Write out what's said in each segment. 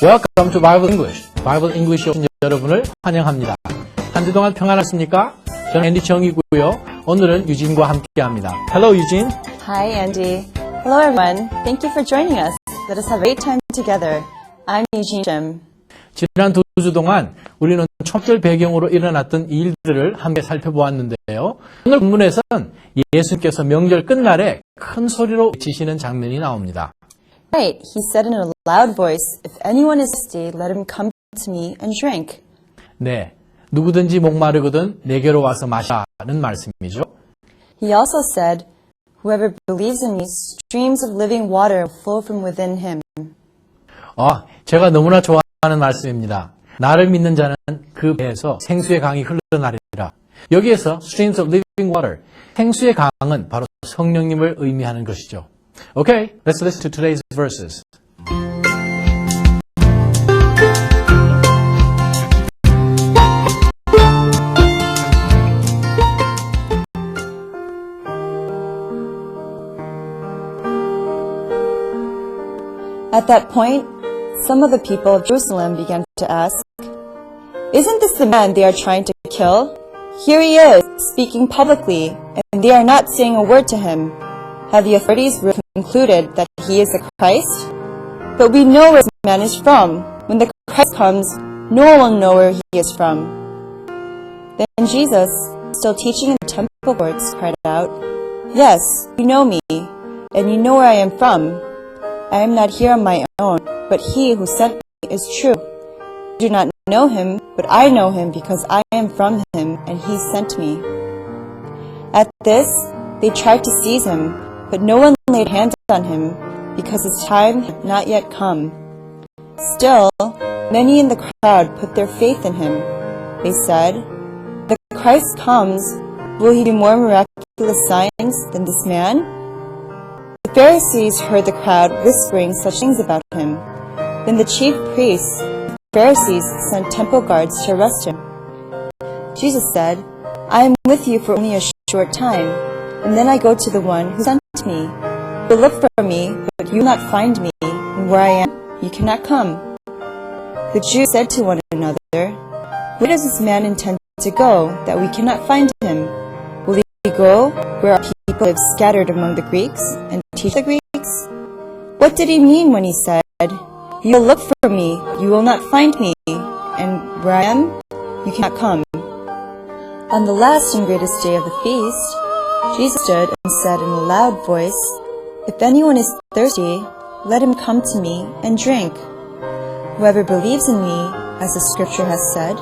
Welcome to Bible English. Bible English 오신 여러분을 환영합니다. 한 주 동안 평안하십니까? 저는 앤디 정이고요. 오늘은 유진과 함께합니다. Hello, Eugene. Hi, Andy. Hello, everyone. Thank you for joining us. Let us have a great time together. I'm Eugene Jim. 지난 두 주 동안 우리는 촛절 배경으로 일어났던 일들을 함께 살펴보았는데요. 오늘 본문에서는 예수님께서 명절 끝날에 큰 소리로 외치시는 장면이 나옵니다. Right, he said in a loud voice, "If anyone is thirsty, let him come to me and drink." 네, 누구든지 목마르거든 내게로 와서 마시라는 말씀이죠. He also said, "Whoever believes in me, streams of living water will flow from within him." 제가 너무나 좋아하는 말씀입니다. 나를 믿는 자는 그 배에서 생수의 강이 흘러나리라. 여기에서 streams of living water, 생수의 강은 바로 성령님을 의미하는 것이죠. Okay, let's listen to today's verses. At that point, some of the people of Jerusalem began to ask, "Isn't this the man they are trying to kill? Here he is, speaking publicly, and they are not saying a word to him. Have the authorities concluded that he is the Christ? But we know where this man is from. When the Christ comes, no one will know where he is from." Then Jesus, still teaching in the temple courts, cried out, "Yes, you know me, and you know where I am from. I am not here on my own, but he who sent me is true. You do not know him, but I know him because I am from him, and he sent me." At this, they tried to seize him, but no one laid hands on him because his time had not yet come. Still, many in the crowd put their faith in him. They said, "The Christ comes. Will he do more miraculous signs than this man?" The Pharisees heard the crowd whispering such things about him. Then the chief priests and Pharisees sent temple guards to arrest him. Jesus said, "I am with you for only a short time, and then I go to the one who sent me. You will look for me, but you will not find me, and where I am, you cannot come." The Jews said to one another, "Where does this man intend to go, that we cannot find him? Will he go where our people live scattered among the Greeks, and teach the Greeks? What did he mean when he said, 'You will look for me, but you will not find me, and where I am, you cannot come'?" On the last and greatest day of the feast, Jesus stood and said in a loud voice, "If anyone is thirsty, let him come to me and drink. Whoever believes in me, as the scripture has said,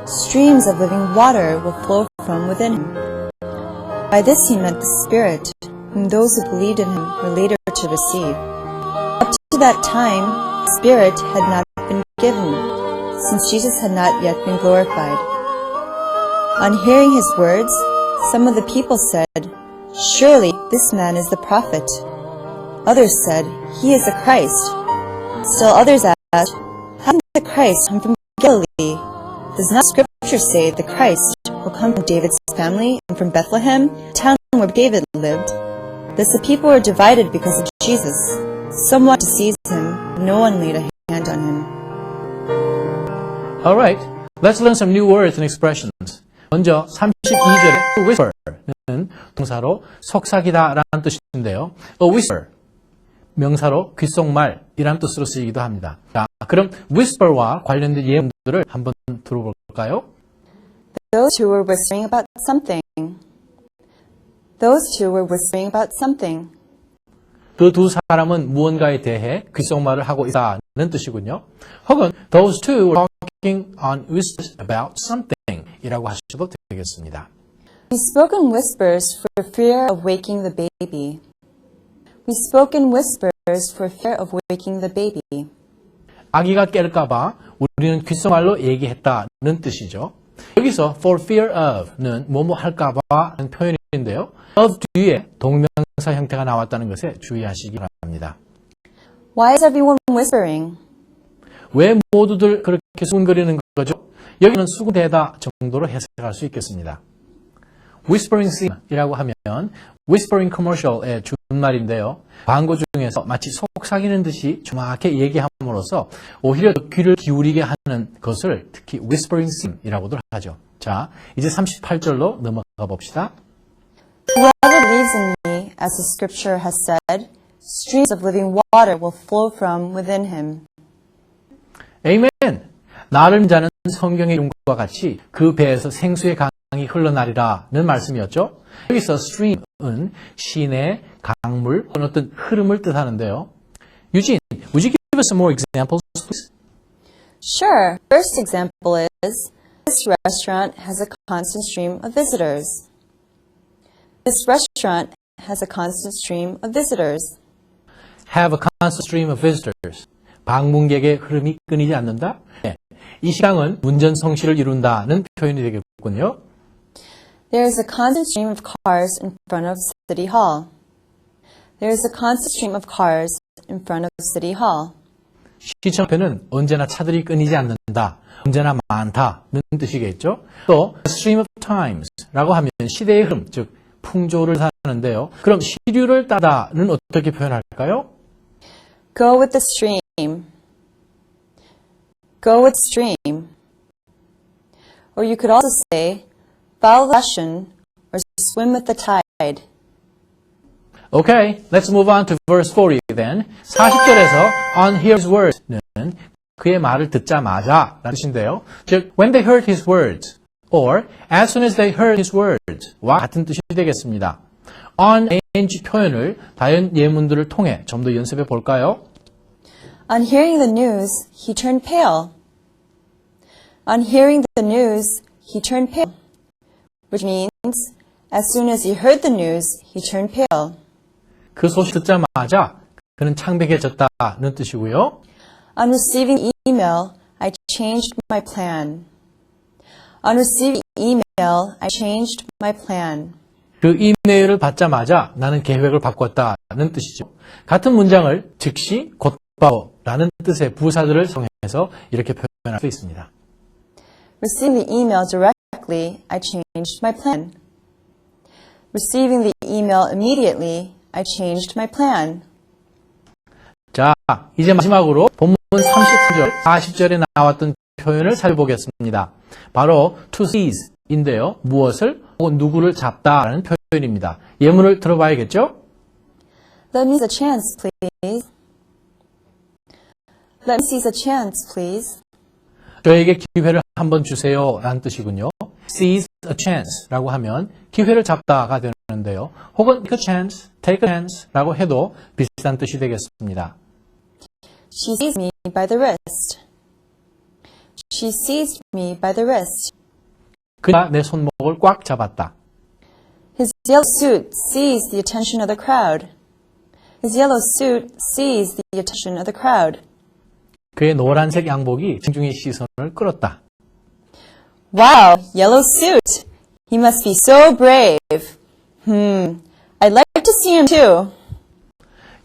streams of living water will flow from within him." By this he meant the Spirit, whom those who believed in him were later to receive. Up to that time, the Spirit had not been given, since Jesus had not yet been glorified. On hearing his words, some of the people said, "Surely this man is the prophet." Others said, "He is the Christ." Still others asked, "How can the Christ come from Galilee? Does not Scripture say the Christ will come from David's family and from Bethlehem, the town where David lived?" Thus the people were divided because of Jesus. Some wanted to seize him, but no one laid a hand on him. Alright, let's learn some new words and expressions. 먼저 32절에 whisper는 동사로 속삭이다라는 뜻인데요. A whisper, 명사로 귓속말이라는 뜻으로 쓰이기도 합니다. 자, 그럼 whisper와 관련된 예문들을 한번 들어볼까요? Those two were whispering about something. Those two were whispering about something. 그 두 사람은 무언가에 대해 귓속말을 하고 있다는 뜻이군요. 혹은 those two were talking on whispers about something 이라고 하셔도 되겠습니다. We spoke in whispers for fear of waking the baby. We spoke in whispers for fear of waking the baby. 아기가 깰까봐 우리는 귓속말로 얘기했다는 뜻이죠. 여기서 for fear of는 뭐뭐 할까봐 하는 표현인데요. of 뒤에 동명사 형태가 나왔다는 것에 주의하시기 바랍니다. Why is everyone whispering? 왜 모두들 그렇게 수군거리는 거죠? 여기는 수군대다 정도로 해석할 수 있겠습니다. Whispering Sin이라고 하면 whispering commercial의 준말인데요. 광고 중에서 마치 속삭이는 듯이 조막하게 얘기함으로써 오히려 귀를 기울이게 하는 것을 특히 whispering scene 이라고도 하죠. 자, 이제 38절로 넘어가 봅시다. Whoever believes in me, as the scripture has said, streams of living water will flow from within him. 에이멘! 나를 믿는 자는 성경의 이름과 같이 그 배에서 생수의 강이 흘러나리라는 말씀이었죠. 여기서 stream은 시내, 강물, 혹은 어떤 흐름을 뜻하는데요. 유진, would you give us some more examples, please? Sure. First example is, this restaurant has a constant stream of visitors. This restaurant has a constant stream of visitors. Have a constant stream of visitors. 방문객의 흐름이 끊이지 않는다? 네. 이 시장은 문전성시를 이룬다는 표현이 되겠군요. There is a constant stream of cars in front of City Hall. There is a constant stream of cars in front of City Hall. 시청표는 언제나 차들이 끊이지 않는다, 언제나 많다는 뜻이겠죠. 또 stream of times라고 하면 시대의 흐름, 즉 풍조를 하는데요. 그럼 시류를 따다는 어떻게 표현할까요? Go with the stream. Go with stream. Or you could also say, follow the fashion or swim with the tide. Okay, let's move on to verse 40 then. 40절에서 on his words는 그의 말을 듣자마자 라는 뜻인데요. 즉, when they heard his words or as soon as they heard his words 와 같은 뜻이 되겠습니다. on ing 표현을 다른 예문들을 통해 좀 더 연습해 볼까요? On hearing the news, he turned pale. On hearing the news, he turned pale. Which means, as soon as he heard the news, he turned pale. 그 소식 듣자마자 그는 창백해졌다는 뜻이고요. On receiving the email, I changed my plan. On receiving email, I changed my plan. 그 이메일을 받자마자 나는 계획을 바꿨다는 뜻이죠. 같은 문장을 즉시 곧바로라는 뜻의 부사들을 사용해서 이렇게 표현할 수 있습니다. Receiving the email directly, I changed my plan. Receiving the email immediately, I changed my plan. 자, 이제 마지막으로 본문 39절, 40절에 나왔던 표현을 살펴보겠습니다. 바로 to seize인데요. 무엇을 혹은 누구를 잡다라는 표현입니다. 예문을 들어봐야겠죠? Let me seize a chance, please. Let me seize a chance, please. 저에게 기회를 한번 주세요 라는 뜻이군요. seize a chance 라고 하면 기회를 잡다가 되는데요. 혹은 take a chance, take a chance 라고 해도 비슷한 뜻이 되겠습니다. She seized me by the wrist. She seized me by the wrist. 그가 내 손목을 꽉 잡았다. His yellow suit seized the attention of the crowd. His yellow suit seized the attention of the crowd. 그의 노란색 양복이群중의 시선을 끌었다. Wow, yellow suit. He must be so brave. I'd like to see him too.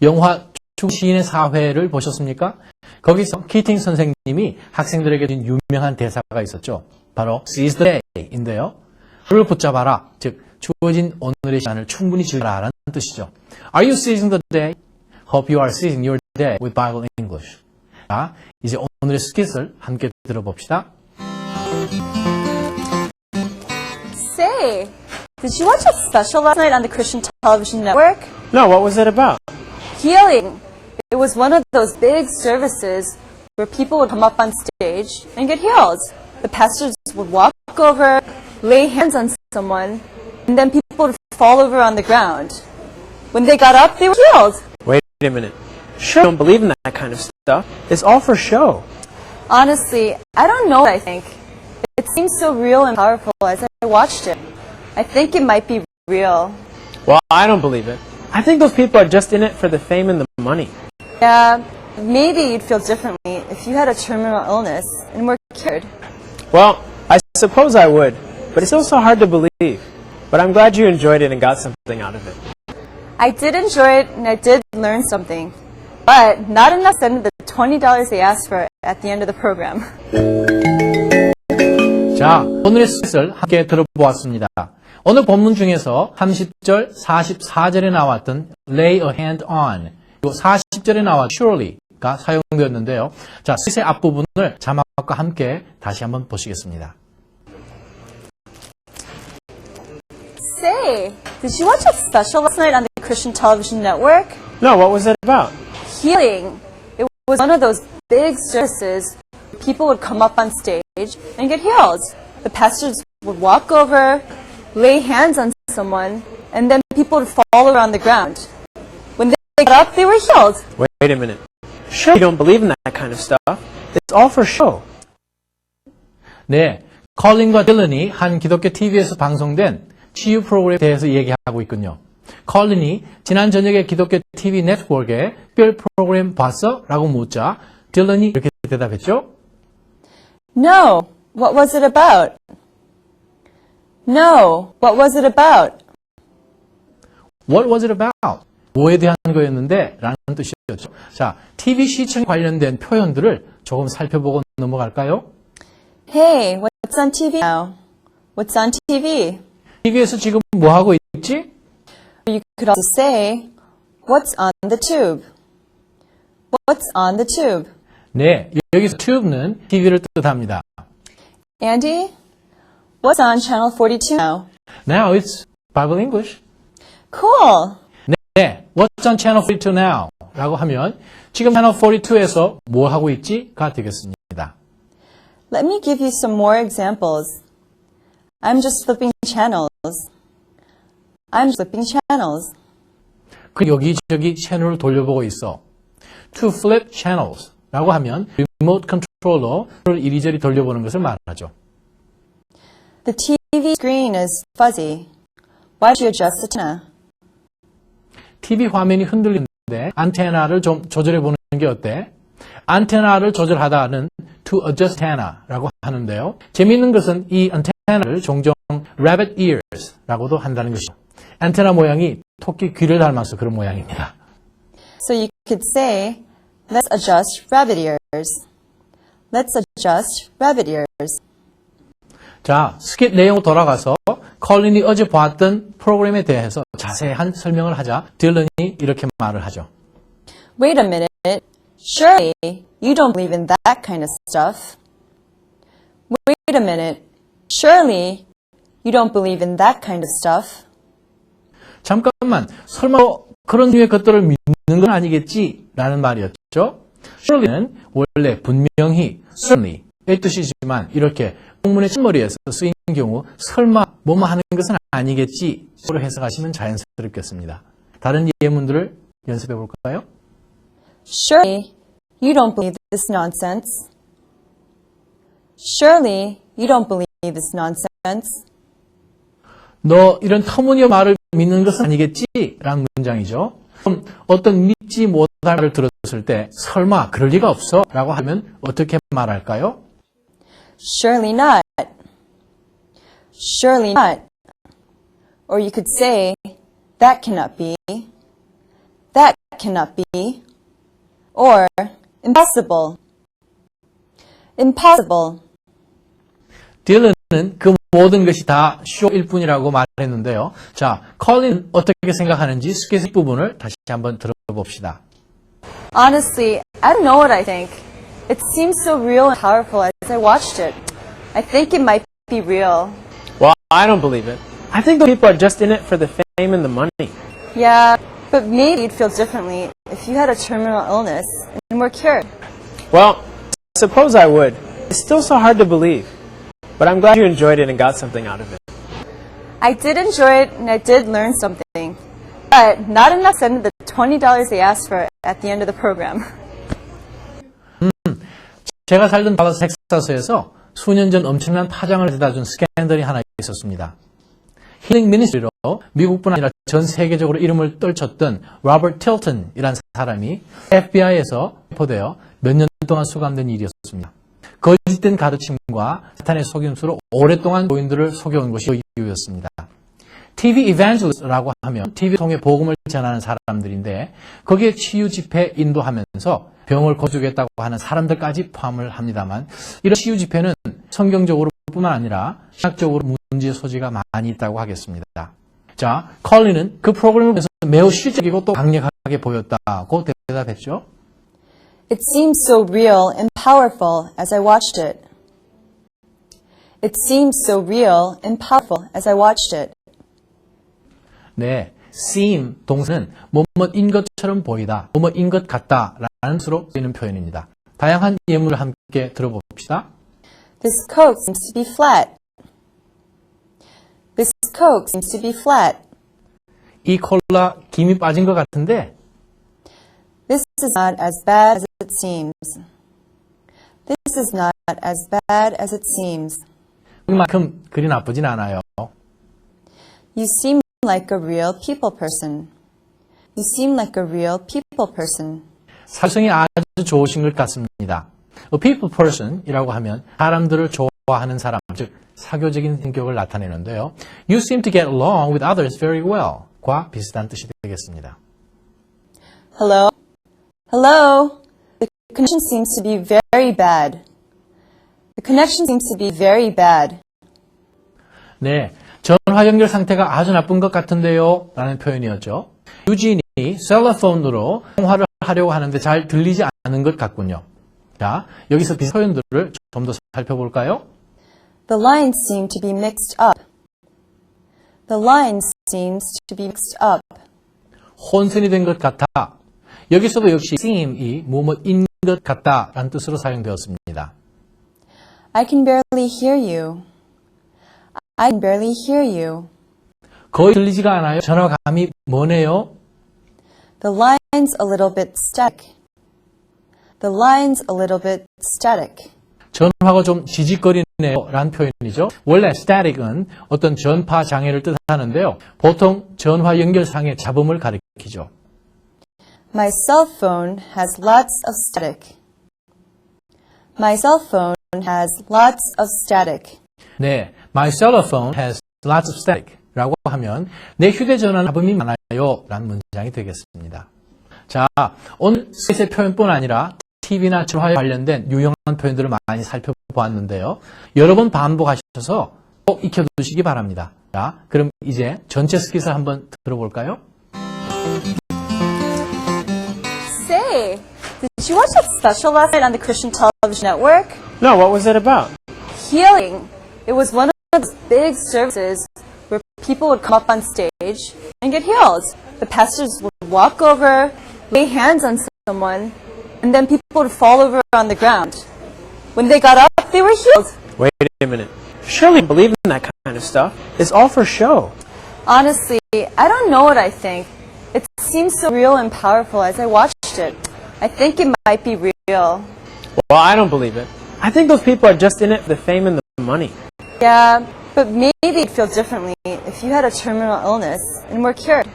영화 충시인의 사회를 보셨습니까? 거기서 키팅 선생님이 학생들에게 준 유명한 대사가 있었죠. 바로 seize the day인데요. 하루를 붙잡아라. 즉 주어진 오늘의 시간을 충분히 즐겨라라는 뜻이죠. Are you seizing the day? Hope you are seizing your day with Bible English. 자, 이제 오늘의 스킷을 함께 들어봅시다. Say, did you watch a special last night on the Christian Television Network? No, what was it about? Healing. It was one of those big services where people would come up on stage and get healed. The pastors would walk over, lay hands on someone, and then people would fall over on the ground. When they got up, they were healed. Wait a minute. Sure, I don't believe in that kind of stuff. It's all for show. Honestly, I don't know what I think. It seemed so real and powerful as I watched it. I think it might be real. Well, I don't believe it. I think those people are just in it for the fame and the money. Yeah, maybe you'd feel differently if you had a terminal illness and were cured. Well, I suppose I would, but it's also hard to believe. But I'm glad you enjoyed it and got something out of it. I did enjoy it and I did learn something, but not enough to send the $20 they asked for at the end of the program. 자, 오늘의 스킷을 함께 들어보았습니다. 오늘 본문 중에서 30절, 44절에 나왔던 lay a hand on, 그리고 40절에 나왔던 surely가 사용되었는데요. 자, 스윗의 앞부분을 자막과 함께 다시 한번 보시겠습니다. Say, did you watch that special last night on the Christian television network? No, what was it about? Healing. It was one of those big services. People would come up on stage and get healed. The pastors would walk over, lay hands on someone, and then people would fall around the ground. When they got up, they were healed. Wait a minute. Sure, you don't believe in that kind of stuff. It's all for show. 네, 컬린과 딜런이 한 기독교 TV에서 방송된 치유 프로그램에 대해서 얘기하고 있군요. 컬린이 지난 저녁에 기독교 TV 네트워크에 특별 프로그램 봤어? 라고 묻자 딜런이 이렇게 대답했죠. No. What was it about? No. What was it about? What was it about? 뭐에 대한 거였는데? 라는 뜻이었죠. 자, TV 시청 관련된 표현들을 조금 살펴보고 넘어갈까요? Hey, what's on TV now? What's on TV? TV에서 지금 뭐 하고 있지? You could also say, what's on the tube? What's on the tube? 네, 여기서 tube는 TV를 뜻합니다. Andy, what's on channel 42 now? Now it's Bible English. Cool. 네, what's on channel 42 now? 라고 하면 지금 channel 42에서 뭐 하고 있지? 가 되겠습니다. Let me give you some more examples. I'm just flipping channels. I'm flipping channels. 그 여기저기 채널을 돌려보고 있어. To flip channels 라고 하면 리모트 컨트롤러를 이리저리 돌려보는 것을 말하죠. The TV screen is fuzzy. Why don't you adjust the antenna? TV 화면이 흔들리는데 안테나를 좀 조절해보는 게 어때? 안테나를 조절하다는 to adjust antenna라고 하는데요. 재미있는 것은 이 안테나를 종종 rabbit ears라고도 한다는 것이죠. 안테나 모양이 토끼 귀를 닮아서 그런 모양입니다. So you could say, let's adjust rabbit ears. Let's adjust rabbit ears. 자, 스킷 내용으로 돌아가서 컬린이 어제 봤던 프로그램에 대해서 자세한 설명을 하자 딜런이 이렇게 말을 하죠. Wait a minute. Surely you don't believe in that kind of stuff. Wait a minute. Surely you don't believe in that kind of stuff. 잠깐만, 설마 그런 류의 것들을 믿는 건 아니겠지? 라는 말이었죠. surely는 원래 분명히, certainly의 뜻이지만 이렇게 본문의 첫머리에서 쓰인 경우 설마 뭐뭐 하는 것은 아니겠지? 로 해석하시면 자연스럽겠습니다. 다른 예문들을 연습해 볼까요? Surely you don't believe this nonsense. Surely you don't believe this nonsense. 너 이런 터무니없는 말을 믿는 것은 아니겠지? 라는 문장이죠. 그럼 어떤 믿지 못할 말을 들었을 때 설마 그럴 리가 없어? 라고 하면 어떻게 말할까요? Surely not. Surely not. Or you could say, that cannot be. That cannot be. Or, impossible. Impossible. 딜런은 그 모든 것이 다 쇼일 뿐이라고 말했는데요. 자, 컬린은 어떻게 생각하는지 스케치 부분을 다시 한번 들어봅시다. Honestly, I don't know what I think. It seems so real and powerful as I watched it. I think it might be real. Well, I don't believe it. I think the people are just in it for the fame and the money. Yeah, but maybe you'd feel differently if you had a terminal illness and were cured. Well, I suppose I would. It's still so hard to believe. But I'm glad you enjoyed it and got something out of it. I did enjoy it and I did learn something. But not enough to send the $20 they asked for at the end of the program. 제가 살던 달라스 텍사스에서 수년 전 엄청난 파장을 데려다준 스캔들이 하나 있었습니다. 힐링 미니스트리로 미국뿐 아니라 전 세계적으로 이름을 떨쳤던 로버트 틸턴이라는 사람이 FBI에서 체포되어 몇 년 동안 수감된 일이었습니다. 거짓된 가르침과 사탄의 속임수로 오랫동안 교인들을 속여온 것이 그 이유였습니다. TV evangelist라고 하면 TV 통해 복음을 전하는 사람들인데 거기에 치유 집회 인도하면서 병을 고쳐주겠다고 하는 사람들까지 포함을 합니다만 이런 치유 집회는 성경적으로 뿐만 아니라 신학적으로 문제의 소지가 많이 있다고 하겠습니다. 자, 컬린은 그 프로그램을 통해서 매우 실질적이고 또 강력하게 보였다고 대답했죠. It seemed so real and powerful as I watched it. It seemed so real and powerful as I watched it. 네, seem 동사는 뭐뭐인 것처럼 보이다, 뭐뭐인 것 같다라는 뜻으로 쓰이는 표현입니다. 다양한 예문을 함께 들어봅시다. This Coke seems to be flat. This Coke seems to be flat. 이 콜라 김이 빠진 것 같은데 This is not as bad as it seems. This is not as bad as it seems. 그만큼 그리 나쁘진 않아요. You seem like a real people person. You seem like a real people person. 사성이 아주 좋으신 것 같습니다. A people person이라고 하면 사람들을 좋아하는 사람, 즉 사교적인 성격을 나타내는데요. You seem to get along with others very well 과 비슷한 뜻이 되겠습니다. Hello? Hello? The connection seems to be very bad. The connection seems to be very bad. 네, 전화 연결 상태가 아주 나쁜 것 같은데요 라는 표현이었죠. 유진이 셀러폰으로 통화를 하려고 하는데 잘 들리지 않는 것 같군요. 자, 여기서 비슷한 표현들을 좀 더 살펴볼까요? The lines seem to be mixed up. The lines seems to be mixed up. 혼선이 된 것 같아. 여기서도 역시 seem이 뭐뭐인 것 같다라는 뜻으로 사용되었습니다. I can barely hear you. I can barely hear you. 거의 들리지가 않아요. 전화감이 뭐네요? The line's a little bit static. The line's a little bit static. 전화가 좀 지직거리네요 라는 표현이죠. 원래 static은 어떤 전파 장애를 뜻하는데요. 보통 전화 연결상의 잡음을 가리키죠. My cell phone has lots of static. My cell phone has lots of static. 네, my cell phone has lots of static 라고 하면 내 휴대전화는 잡음이 많아요 라는 문장이 되겠습니다. 자, 오늘 스윗의 표현뿐 아니라 TV나 전화에 관련된 유용한 표현들을 많이 살펴보았는데요. 여러 번 반복하셔서 꼭 익혀두시기 바랍니다. 자, 그럼 이제 전체 스킷을 한번 들어볼까요? Say, did you watch that special last night on the Christian Television Network? No, what was it about? Healing. It was one of those big services where people would come up on stage and get healed. The pastors would walk over, lay hands on someone, and then people would fall over on the ground. When they got up, they were healed. Wait a minute. Surely you believe in that kind of stuff. It's all for show. Honestly, I don't know what I think. It seems so real and powerful as I watched it. I think it might be real. Well, I don't believe it. I think those people are just in it for the fame and the money. Yeah, but maybe it'd feel differently if you had a terminal illness and were cured.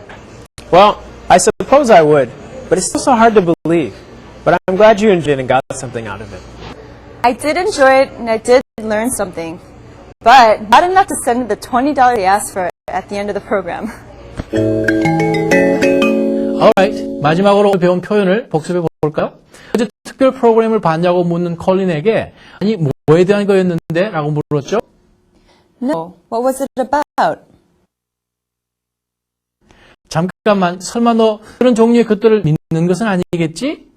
Well, I suppose I would, but it's still so hard to believe. But I'm glad you enjoyed it and got something out of it. I did enjoy it and I did learn something, but not enough to send me the $20 they asked for at the end of the program. Alright, 마지막으로 배운 표현을 복습해 볼까요? 어제 특별 프로그램을 봤냐고 묻는 컬린에게 아니 뭐에 대한 거였는데? 라고 물었죠. No, what was it about? 잠깐만, 설마 너 그런 종류의 것들을 믿는 것은 아니겠지?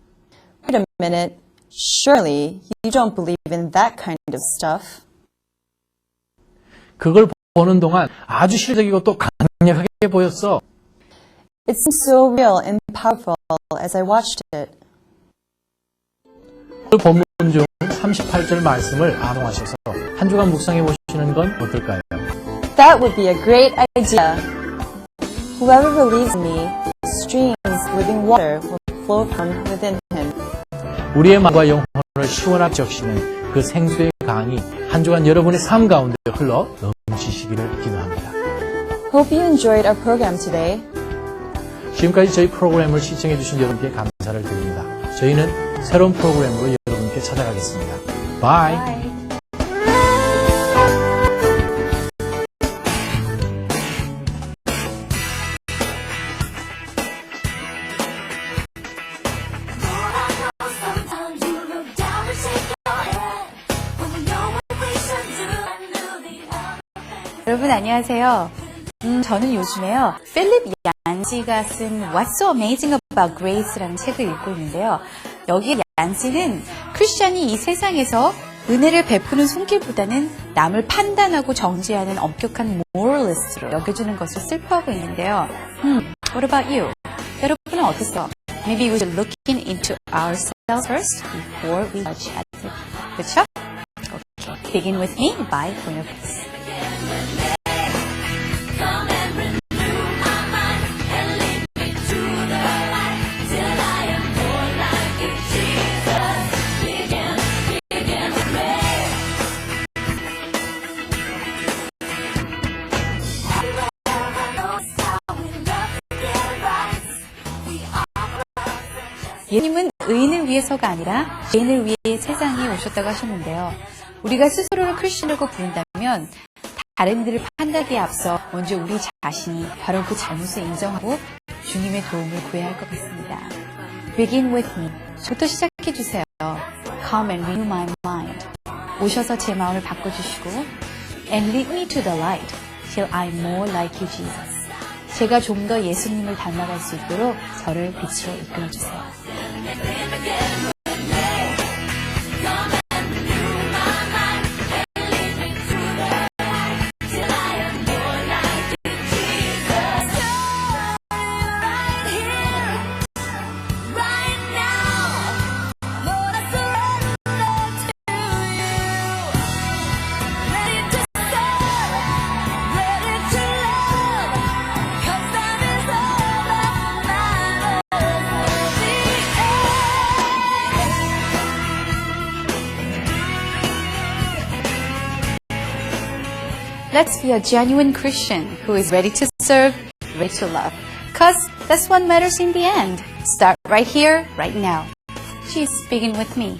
Wait a minute. Surely you don't believe in that kind of stuff. 그걸 보는 동안 아주 실적이고 또 강력하게 보였어. It seemed so real and powerful as I watched it. 오늘 본문 중 38절 말씀을 암송하셔서 한 주간 묵상해 보시는 건 어떨까요? That would be a great idea. Whoever believes in me, streams of living water will flow from within him. 우리의 마음과 영혼을 시원하게 적시는 그 생수의 강이 한 주간 여러분의 삶 가운데 흘러 넘치시기를 기도합니다. Hope you enjoyed our program today. 지금까지 저희 프로그램을 시청해 주신 여러분께 감사를 드립니다. 저희는 새로운 프로그램으로 여러분께 찾아가겠습니다. Bye. Bye. Sometimes you look down and shake your head when you know what we should do. 여러분 안녕하세요. 저는 요즘에요. 필립 얀시가 쓴 What's So Amazing About Grace라는 책을 읽고 있는데요. 여기 얀시는 크리스천이 이 세상에서 은혜를 베푸는 손길보다는 남을 판단하고 정죄하는 엄격한 moralist로 여겨주는 것을 슬퍼하고 있는데요. What about you? 여러분은 어땠어? Maybe we should look into ourselves first before we judge others. 그렇죠? Okay. Begin with me by Cornelius. 예수님은 의인을 위해서가 아니라 죄인을 위해 세상에 오셨다고 하셨는데요. 우리가 스스로를 크리스천이라고 부른다면 다른 이들을 판단하기에 앞서 먼저 우리 자신이 바로 그 잘못을 인정하고 주님의 도움을 구해야 할 것 같습니다. Begin with me. 저부터 시작해 주세요. Come and renew my mind. 오셔서 제 마음을 바꿔주시고 And lead me to the light till I'm more like you, Jesus. 제가 좀 더 예수님을 닮아갈 수 있도록 저를 빛으로 이끌어주세요. Let's be a genuine Christian who is ready to serve, ready to love. Because that's what matters in the end. Start right here, right now. Please begin with me.